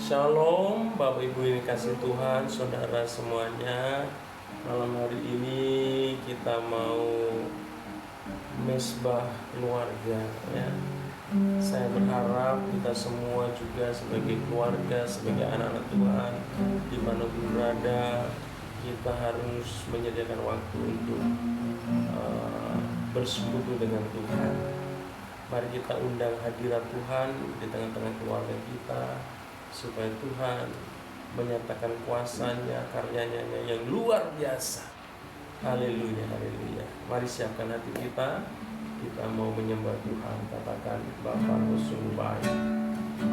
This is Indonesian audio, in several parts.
Shalom Bapak Ibu yang dikasih Tuhan, saudara semuanya. Malam hari ini kita mau mesbah keluarga ya. Saya berharap kita semua juga sebagai keluarga, sebagai anak-anak Tuhan, dimanapun berada, kita harus menyediakan waktu untuk bersekutu dengan Tuhan. Mari kita undang hadirat Tuhan di tengah-tengah keluarga kita, supaya Tuhan menyatakan kuasanya, karyanya yang luar biasa. Haleluya, haleluya. Mari siapkan hati kita. Kita mau menyembah Tuhan. Katakan, Bapa sungguh baik.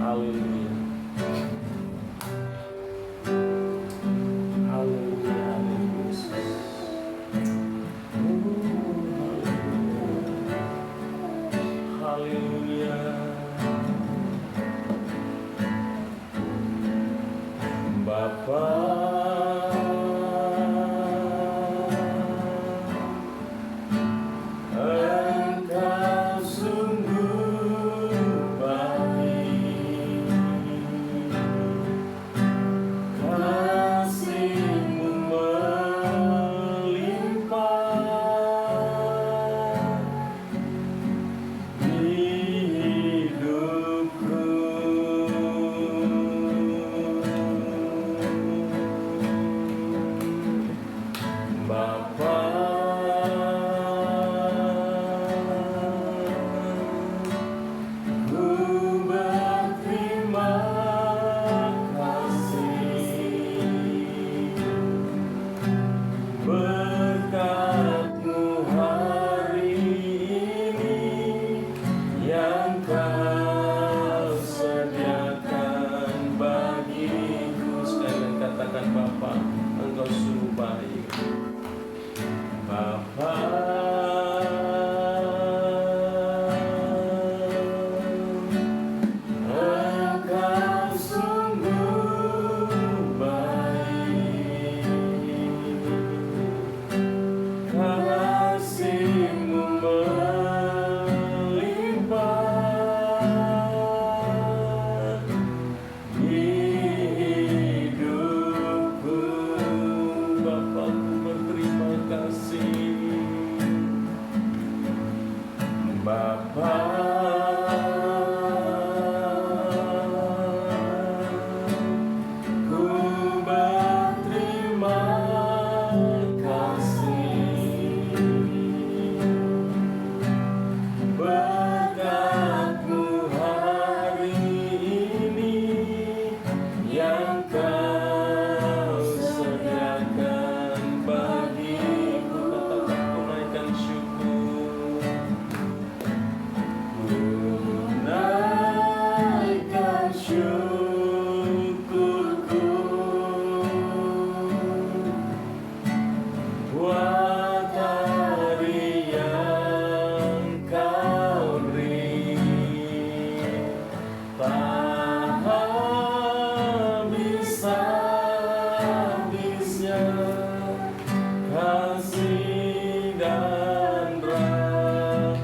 Haleluya. Haleluya, haleluya. Haleluya. Bapa, Engkau sungguh baik, kasih-Mu melimpah di hidupku. Bapa, ku berterima kasih, berkat-Mu hari ini yang Kau sediakan bagiku. Sekalian katakan, Bapa, Engkau sungguh baik. Bapa, Engkau sungguh baik, kasih-Mu melimpah di hidupku. Bapa, berterima kasih. Bapa, ku berterima kasih, berkat-Mu hari ini yang Kau sediakan bagiku. Katakan, tunaikan syukur, tunaikan syukurku buat hari yang Kau beri. Tak habis-habisnya kasih dan rahmat-Mu.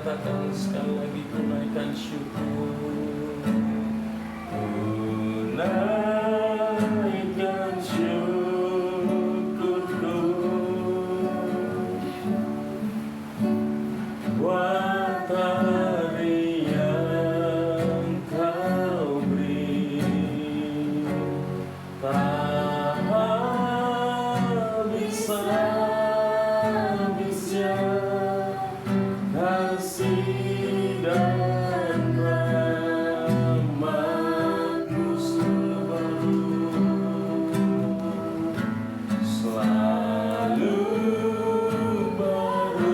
katakan sekali lagi, kunaikan syukur, kunaikan syukurku buat hari yang kau beri, tak habis-habisnya kasih dan rahmat-Mu selalu, selalu baru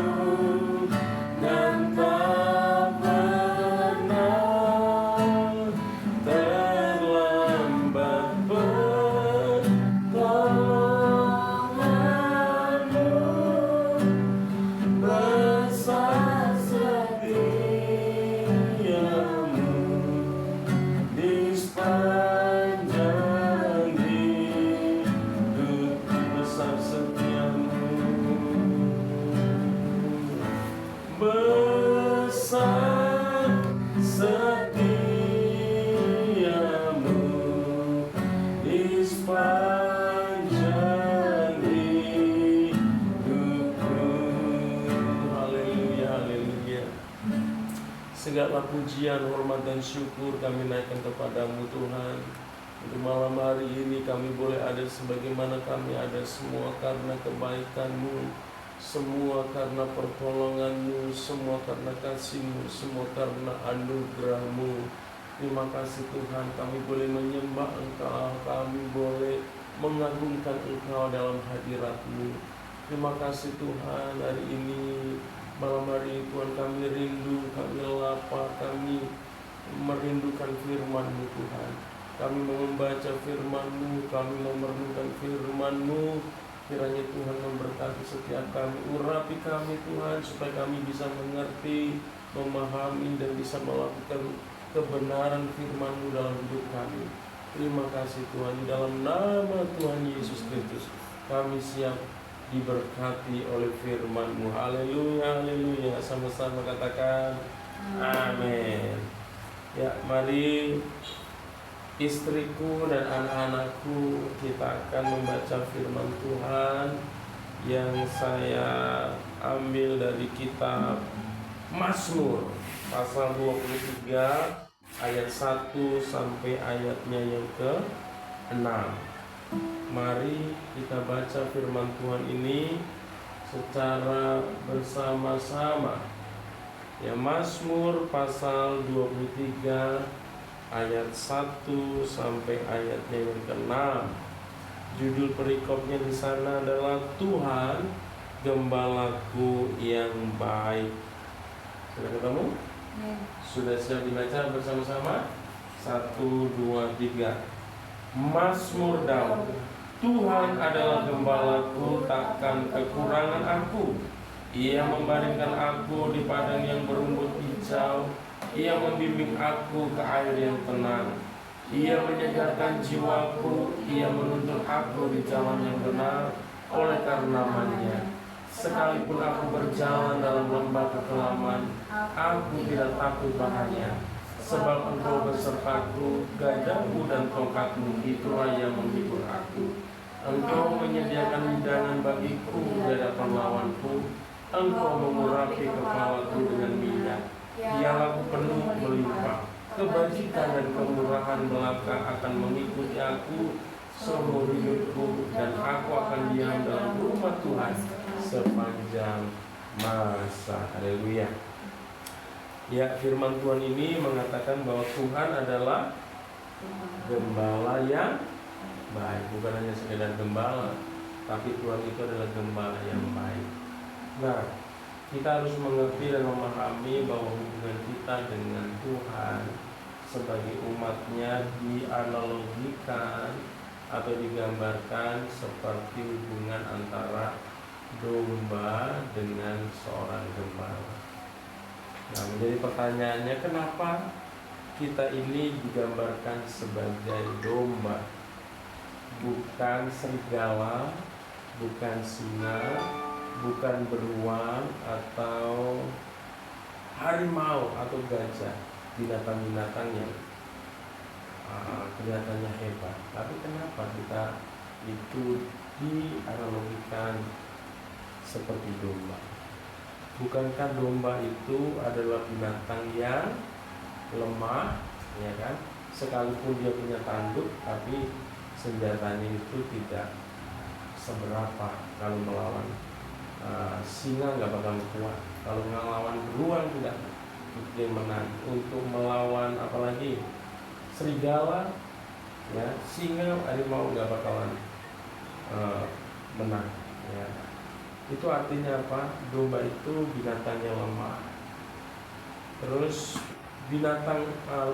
dan tak pernah terlambat pertolongan-Mu, besar setiamu di sepanjang hidupku, besar setiamu, besar setiamu di sepanjang hidupku. Haleluya, haleluya. Segala pujian, hormat, dan syukur kami naikkan kepadamu Tuhan. Untuk malam hari ini kami boleh ada sebagaimana kami ada, semua karena kebaikan-Mu, semua karena pertolongan-Mu, semua karena kasih-Mu, semua karena anugerah-Mu. Terima kasih Tuhan, kami boleh menyembah Engkau, kami boleh mengagungkan Engkau dalam hadirat-Mu. Terima kasih Tuhan, hari ini, malam hari ini Tuhan, kami rindu, kami lapar, kami merindukan firman-Mu Tuhan. Kami mau membaca firman-Mu, kami memerlukan firman-Mu. Kiranya Tuhan memberkati setiap kami, urapi kami Tuhan, supaya kami bisa mengerti, memahami, dan bisa melakukan kebenaran firman-Mu dalam hidup kami. Terima kasih Tuhan, di dalam nama Tuhan Yesus Kristus kami siap diberkati oleh firman-Mu. Haleluya, haleluya. Sama-sama katakan amin. Ya, mari istriku dan anak-anakku, kita akan membaca firman Tuhan yang saya ambil dari kitab Mazmur pasal 23 ayat 1 sampai ayatnya yang ke-6. Mari kita baca firman Tuhan ini secara bersama-sama. Ya, Mazmur pasal 23 ayat 1 sampai ayatnya yang ke-6. Judul perikopnya di sana adalah Tuhan Gembalaku yang baik. Sudah ketemu? Sudah siap dibaca bersama-sama? 1, 2, 3. Mazmur Daud. Tuhan adalah gembalaku, takkan kekurangan aku. Ia membaringkan aku di padang yang berumput hijau. Ia membimbing aku ke air yang tenang. Ia menyegarkan jiwaku. Ia menuntun aku di jalan yang benar oleh karena namanya. Sekalipun aku berjalan dalam lembah kekelaman, aku tidak takut bahaya. Sebab Engkau besertaku, gajahmu dan tongkatmu, itulah yang menghibur aku. Engkau menyediakan hidangan bagiku di hadapan lawanku. Engkau mengurapi kepalaku dengan minyak. Pialaku penuh melimpah. Kebajikan dan kemurahan belaka akan mengikuti aku seumur hidupku, dan aku akan diam dalam rumah Tuhan sepanjang masa. Haleluya. Ya, firman Tuhan ini mengatakan bahwa Tuhan adalah gembala yang baik. Bukan hanya sekedar gembala, tapi Tuhan itu adalah gembala yang baik. Nah, kita harus mengerti dan memahami bahwa hubungan kita dengan Tuhan sebagai umatnya dianalogikan atau digambarkan seperti hubungan antara domba dengan seorang gembala. Nah, menjadi pertanyaannya, kenapa kita ini digambarkan sebagai domba, bukan serigala, bukan singa, bukan beruang, atau harimau atau gajah, binatang-binatang yang kelihatannya hebat. Tapi kenapa kita itu dianalogikan seperti domba? Bukankah domba itu adalah binatang yang lemah, ya kan? Sekalipun dia punya tanduk, tapi senjatanya itu tidak seberapa. Kalau melawan singa nggak bakal kuat. Kalau melawan beruang tidak mungkin menang. Untuk melawan apalagi serigala, ya, singa, harimau nggak bakalan menang. Ya. Itu artinya apa? Domba itu binatangnya lemah. Terus binatang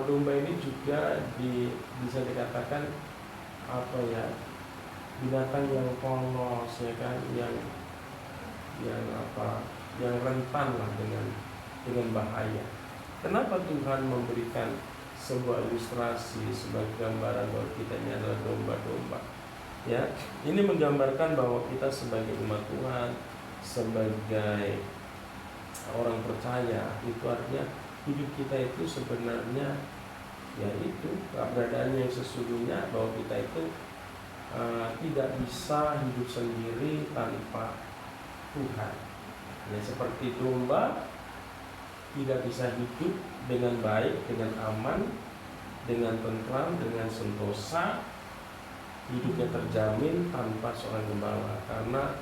domba ini juga bisa dikatakan apa ya? Binatang yang polos, ya kan? Yang rentan lah dengan bahaya. Kenapa Tuhan memberikan sebuah ilustrasi sebagai gambaran bahwa kita ini adalah domba-domba? Ya, ini menggambarkan bahwa kita sebagai umat Tuhan, sebagai orang percaya, itu artinya hidup kita itu sebenarnya ya itu keberadaannya yang sesungguhnya, bahwa kita itu tidak bisa hidup sendiri tanpa Tuhan. Ya, seperti domba tidak bisa hidup dengan baik, dengan aman, dengan tentram, dengan sentosa, hidupnya terjamin tanpa seorang gembala. Karena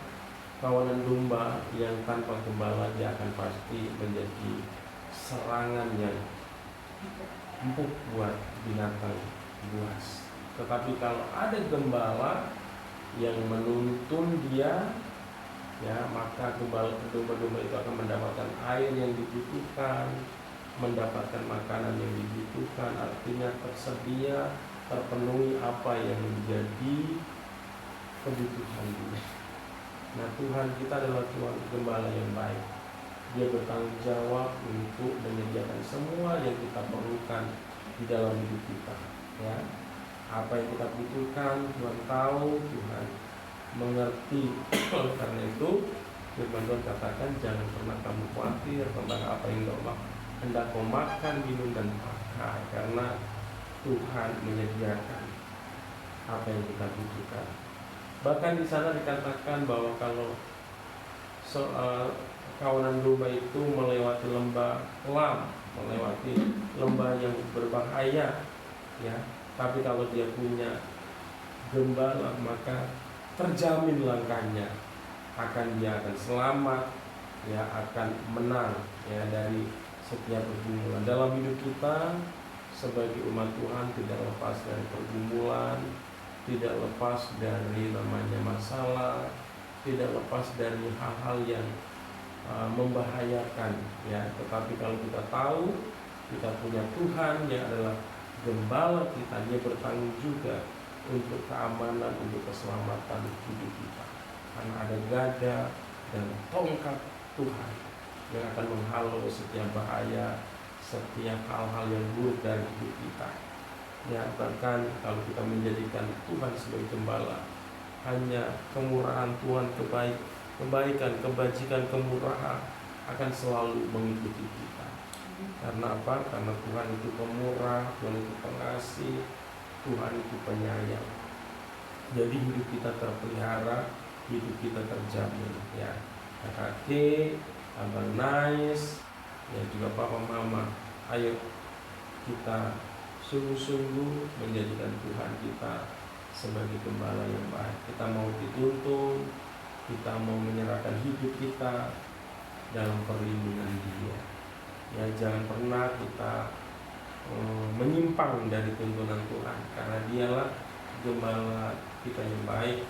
kawanan domba yang tanpa gembala, dia akan pasti menjadi serangan yang empuk buat binatang buas. Tetapi kalau ada gembala yang menuntun dia, ya, maka domba-domba itu akan mendapatkan air yang dibutuhkan, mendapatkan makanan yang dibutuhkan, artinya tersedia, terpenuhi apa yang menjadi kebutuhan dia. Nah, Tuhan kita adalah Tuhan gembala yang baik. Dia bertanggung jawab untuk menyediakan semua yang kita perlukan di dalam hidup kita. Ya, apa yang kita butuhkan Tuhan tahu, Tuhan mengerti. Oleh karena itu firman Tuhan katakan, jangan pernah kamu khawatir tentang apa yang Allah hendak kau makan, minum, dan pakai, karena Tuhan menyediakan apa yang kita butuhkan. Bahkan di sana dikatakan bahwa kalau kawanan domba itu melewati lembah kelam, melewati lembah yang berbahaya, ya, tapi kalau dia punya gembala, maka terjamin langkahnya, dia akan selamat, ya, akan menang, ya, dari setiap pergumulan. Dalam hidup kita sebagai umat Tuhan tidak lepas dari pergumulan, tidak lepas dari namanya masalah, tidak lepas dari hal-hal yang membahayakan, ya. Tetapi kalau kita tahu kita punya Tuhan yang adalah gembala kita, dia bertanggung juga untuk keamanan, untuk keselamatan hidup kita. Karena ada gada dan tongkat Tuhan yang akan menghalau setiap bahaya, setiap hal-hal yang buruk dari hidup kita. Ya, bahkan kalau kita menjadikan Tuhan sebagai gembala, hanya kemurahan Tuhan, kebaikan, kebajikan, kemurahan akan selalu mengikuti kita. Karena apa? Karena Tuhan itu pemurah, Tuhan itu pengasih, Tuhan itu penyayang. Jadi hidup kita terpelihara, hidup kita terjamin, ya. Kakak, Abang Nais, ya, juga Papa Mama, ayo kita sungguh-sungguh menjadikan Tuhan kita sebagai gembala yang baik. Kita mau dituntun, kita mau menyerahkan hidup kita dalam perlindungan Dia. Ya, jangan pernah kita menyimpang dari tuntunan Tuhan, karena Dialah gembala kita yang baik,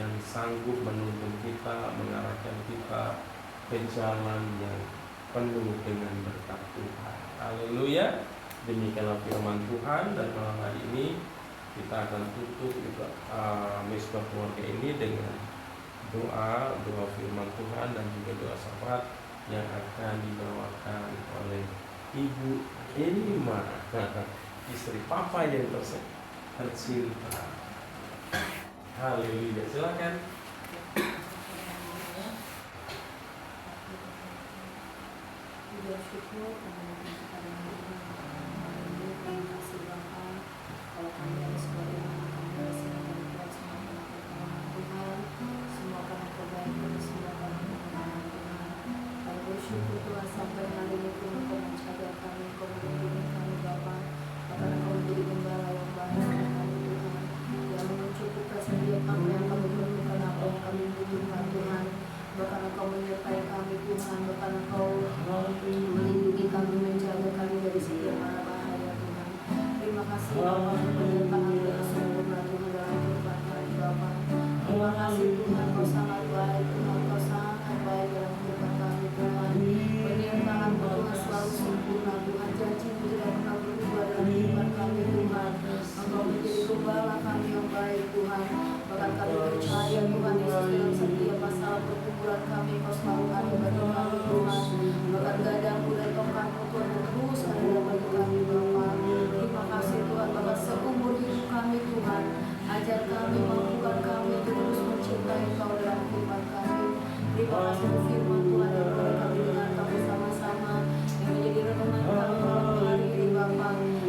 yang sanggup menuntun kita, mengarahkan kita ke jalan yang penuh dengan berkat Tuhan. Haleluya. Demikianlah firman Tuhan, dan malam hari ini kita akan tutup Misbah Keluarga ini dengan doa firman Tuhan dan juga doa syafaat yang akan dibawakan oleh Ibu Elima, istri Papa yang tercinta. Haleluya. Silakan. bersyukur karena kepada Tuhan. Terima kasih Bapa. Kalau kami ada sebagai anak kami masih akan kuat semua pertolongan Tuhan, semua karena kebaikan, semua karena pertolongan Tuhan. Kami bersyukur Tuhan sampai hari ini Tuhan Kau menjaga kami, Kau melindungi kami Bapa. Bahkan Kau menjadi gembala yang baik bagi kami Tuhan, yang mencukupkan setiap apa yang kami butuhkan, apa yang kami butuhkan Tuhan. Bahkan Engkau menyertai kami Tuhan, bahkan Engkau melindungi kami, menjaga kami dari setiap mara bahaya Tuhan. Terima kasih Bapa untuk penyertaan yang sempurna Tuhan dalam kehidupan kami Bapa. Terima kasih Tuhan, Kau sangat baik Tuhan, Kau sangat baik dalam kehidupan kami Tuhan. Penyertaan Tuhan selalu sempurna Tuhan, janji-Mu tidak pernah berubah dalam kehidupan kami Tuhan. Engkau menjadi gembala kami yang baik Tuhan. Bahkan kami percaya Tuhan Yesus dalam setiap masalah pergumulan kami, Kau selalu ada bagi kami Tuhan. Bahkan gadang-Mu dan tongkat-Mu Tuhan terus ada bagi kami Bapa. Terima kasih Tuhan, bahkan seumur hidup kami Tuhan, ajar kami, mampukan kami untuk terus mencintai Kau dalam kehidupan kami. Terima kasih untuk firman Tuhan yang boleh kami dengarkan bersama-sama, yang menjadi renungan kami malam hari ini Bapa,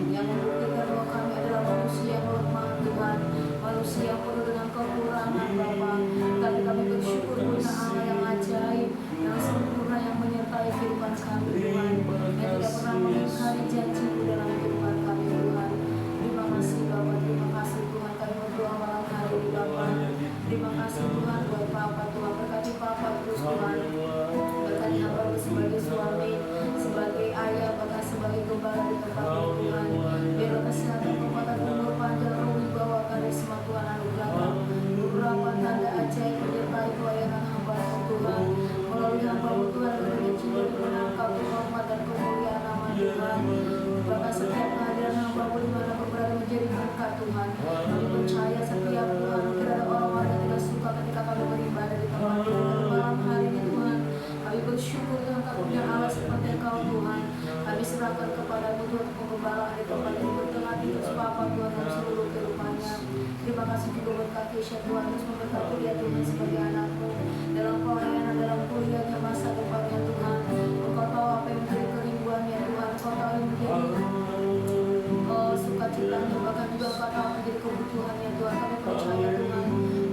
yang membuktikan bahwa kami adalah manusia yang lemah Tuhan, manusia yang penuh dengan kekurangan Bapa. Tapi kami bersyukur punya Allah yang ajaib, yang sempurna, yang menyertai kehidupan kami Tuhan, yang tidak pernah mengingkari janji-Mu dalam kehidupan kami Tuhan. Terima kasih Bapa, terima kasih Tuhan. Kami berdoa malam hari ini Bapa. Terima kasih Tuhan buat Papa Tuhan, berkati Papa terus Tuhan, berkati hamba sebagai suami, sebagai ayah, bahkan sebagai gembala di tempat ini Tuhan. Biarlah kesehatan, kekuatan, umur panjang, roh wibawa, karisma Tuhan anugerahkan, beberapa tanda ajaib menyertai pelayanan hamba Tuhan. Melalui hamba Tuhan, berbagai jiwa dimenangkan hormat dan kemuliaan nama Tuhan. Bahkan setiap kehadiran hamba di mana berada menjadi berkat Tuhan. Kami percaya setiap Tuhan, tidak ada orang-orang yang tidak suka ketika kami beribadah di tempat ini. Dan malam hari ini Tuhan, kami bersyukur Tuhan kami punya Allah seperti Engkau Tuhan. Kami serahkan kepada-Mu Tuhan untuk pembebalaan di tempat ini, bertengah di terus Papa Tuhan dalam seluruh kehidupannya. Terima kasih juga buat Kak Keisha Tuhan, terus memberkati dia Tuhan sebagai anak-Mu dalam pelayanan, dalam kuliahnya, masa depannya Tuhan. Engkau tahu apa yang menjadi kerinduannya Tuhan, Engkau tahu yang menjadi sukacitanya, bahkan juga Engkau tahu menjadi kebutuhannya Tuhan. Kami percaya Tuhan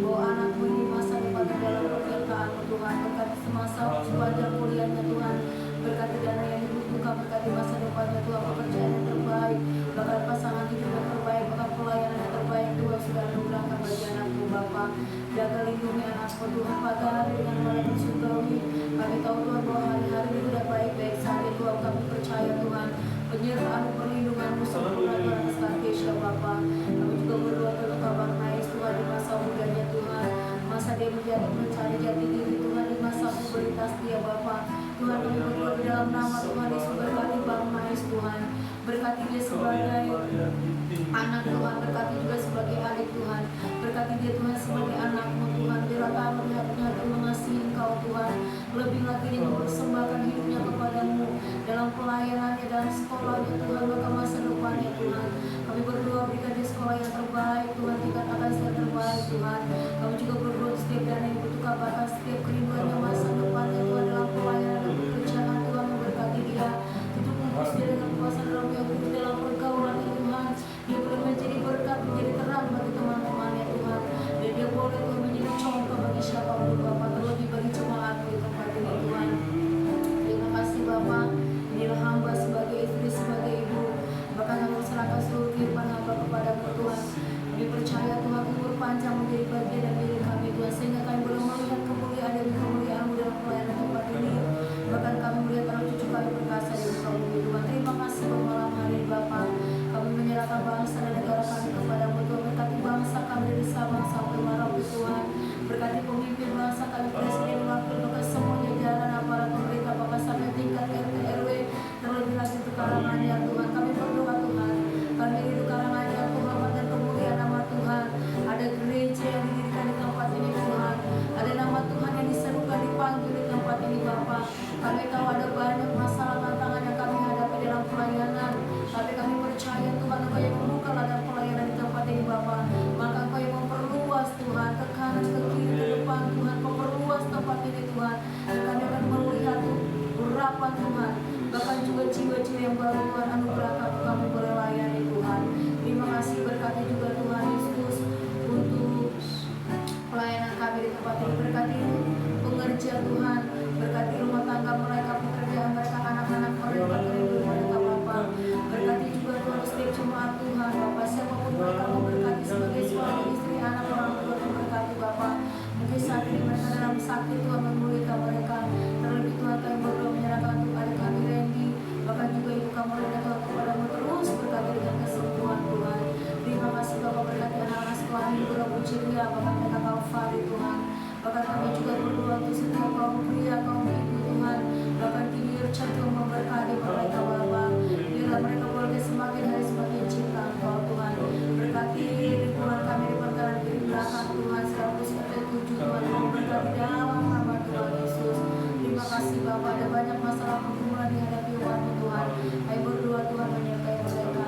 bahwa anak-Mu ini masa depannya dalam penyertaan-Mu Tuhan. Berkati semasa sepanjang kuliahnya Tuhan, berkati dana yang dibutuhkan, berkati masa depannya Tuhan, pekerjaan yang terbaik, bahkan pasangan hidup yang terbaik, bahkan pelayanan yang terbaik Tuhan sudah anugerahkan bagi anak-Mu Bapa. Jaga lindungi anak-Mu Tuhan pada hari dengan malam surgawi. Kami tahu Tuhan bahwa hari-hari ini tidak baik-baik saja Tuhan. Kami percaya Tuhan penyertaan perlindungan-Mu sempurna Tuhan atas Kak Keisha Bapa. Kami juga berdoa untuk kabar Nais Tuhan di masa mudanya Tuhan, masa dia mencari jati diri Tuhan, di masa mobilitas dia Bapa. Tuhan kami berdoa di dalam nama Tuhan Yesus, berkati Bang Nais Tuhan, berkati dia sebagai anak Tuhan, berkati juga sebagai adik Tuhan, berkati dia Tuhan sebagai anak-Mu Tuhan. Biarlah kami melihat dan mengasihi Engkau Tuhan, lebih lagi dia mempersembahkan hidupnya kepada-Mu dalam pelayanannya, dalam sekolahnya Tuhan, bahkan masa depannya Tuhan. Kami berdoa berikan dia sekolah yang terbaik Tuhan, tingkat atas yang terbaik Tuhan. Kami juga berdoa setiap dana yang dibutuhkan, bahkan setiap kerinduannya masa depannya Tuhan dalam pelayanan dan pekerjaan Tuhan, memberkati dia, tutup bungkus dia dengan kuasa dalam yang kudus dalam pergaulan Tuhan. Dia boleh menjadi berkat, menjadi terang bagi teman-temannya Tuhan, dan dia boleh Tuhan menjadi contoh bagi siapapun Bapak, terlebih bagi jemaat di tempat ini Tuhan. Terima kasih Bapak. Inilah hamba sebagai istri, sebagai ibu, bahkan kami serahkan seluruh kehidupan hamba kepada-Mu Tuhan. Kami percaya Tuhan umur panjang menjadi bagian dari diri kami Tuhan, sehingga kami boleh melihat kemuliaan dan kemuliaan-Mu dalam pelayanan tempat ini. Bahkan kami melihat anak cucu kami berkasa di muka bumi Tuhan. Terima kasih pada malam hari ini Bapa. Kami menyerahkan bangsa dan negara kami kepada-Mu Tuhan. Berkati bangsa kami dari Sabang sampai Merauke Tuhan. Berkati pemimpin bangsa kami, presiden, wakil, bahkan semua jajaran aparat pemerintah, bahkan sampai tingkat RT RW, terlebih lagi untuk Karanganyar Tuhan. Kami berdoa Tuhan, kami rindu Karanganyar, penghormatan dan kemuliaan nama Tuhan. Ada gereja yang didirikan di tempat ceria, bahkan mereka Kalvari Tuhan. Bahkan kami juga berdoa untuk setiap kaum pria, kaum ibu Tuhan. Bahkan kini Richard Tuhan memberkati mereka Bapa. Biarlah mereka boleh semakin hari semakin cinta Engkau Tuhan. Berkati lingkungan kami di perjalanan kiri belakang Tuhan. 107 Tuhan memberkati dalam nama Tuhan Yesus. Terima kasih Bapa, ada banyak masalah pergumulan dihadapi umat-Mu Tuhan. Kami berdoa Tuhan menyertai mereka.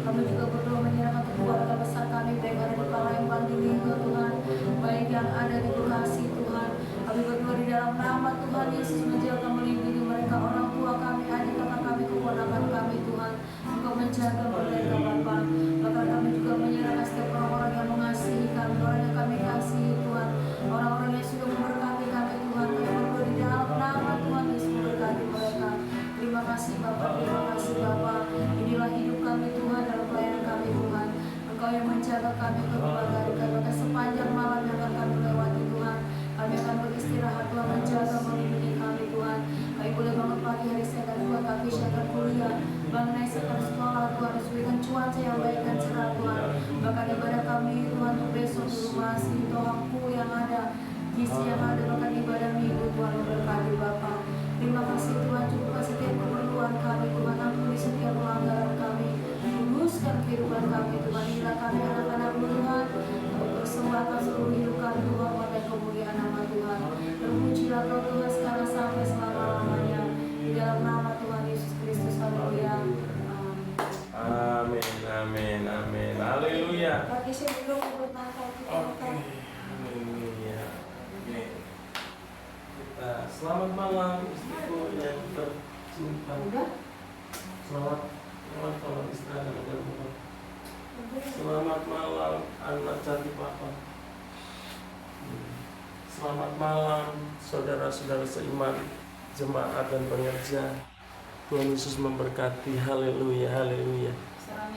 Kami juga berdoa menyerahkan keluarga besar kami, baik ada di Palembang, di Linggo Tuhan, baik yang ada di Bekasi Tuhan. Kami berdoa di dalam nama Tuhan Yesus, menjaga melindungi mereka, orang tua kami, adik kakak kami, keponakan kami Tuhan. Engkau menjaga mereka Bapa. Bahkan kami juga menyerahkan setiap orang-orang yang mengasihi kami, orang yang kami kasihi Tuhan, orang-orang yang sudah memberkati kami Tuhan. Kami berdoa di dalam nama Tuhan Yesus, memberkati mereka. Terima kasih Bapa, terima kasih Bapa. Inilah hidup kami Tuhan, dalam pelayanan kami Tuhan. Engkau yang menjaga kami, Engkau membagari kami, bahkan sepanjang malam yang akan kami lewati Tuhan. Kami akan beristirahat Tuhan, menjaga melindungi kami Tuhan. Kami boleh bangun pagi hari saya akan buat kaki saya akan kuliah. Bangun saya akan sekolah Tuhan, harus berikan cuaca yang baik dan cerah Tuhan. Bahkan ibadah kami Tuhan untuk besok di rumah si Tohaku yang ada, gizi yang ada, bahkan ibadah minggu Tuhan memberkati Bapa. Terima kasih Tuhan, cukupkan setiap keperluan kami Tuhan, ampuni setiap pelanggaran kami, luruskan kehidupan kami Tuhan. Inilah kami anak-anak-Mu Tuhan, kami persembahkan seluruh hidup kami Tuhan, pada kemuliaan nama Tuhan. Terpujilah Kau Tuhan sekarang sampai selama-lamanya, di dalam nama Tuhan Yesus Kristus. Haleluya. Amin, amin, amin. Haleluya. Bagi saya belum bernatal kita. Haleluya. Oke. Kita selamat malam istriku yang tercinta. Udah? Selamat malam istirahat dan rumah. Selamat malam anak cantik papa. Selamat malam saudara-saudara seiman, jemaat dan pengerja. Tuhan Yesus memberkati. Haleluya, haleluya. Salam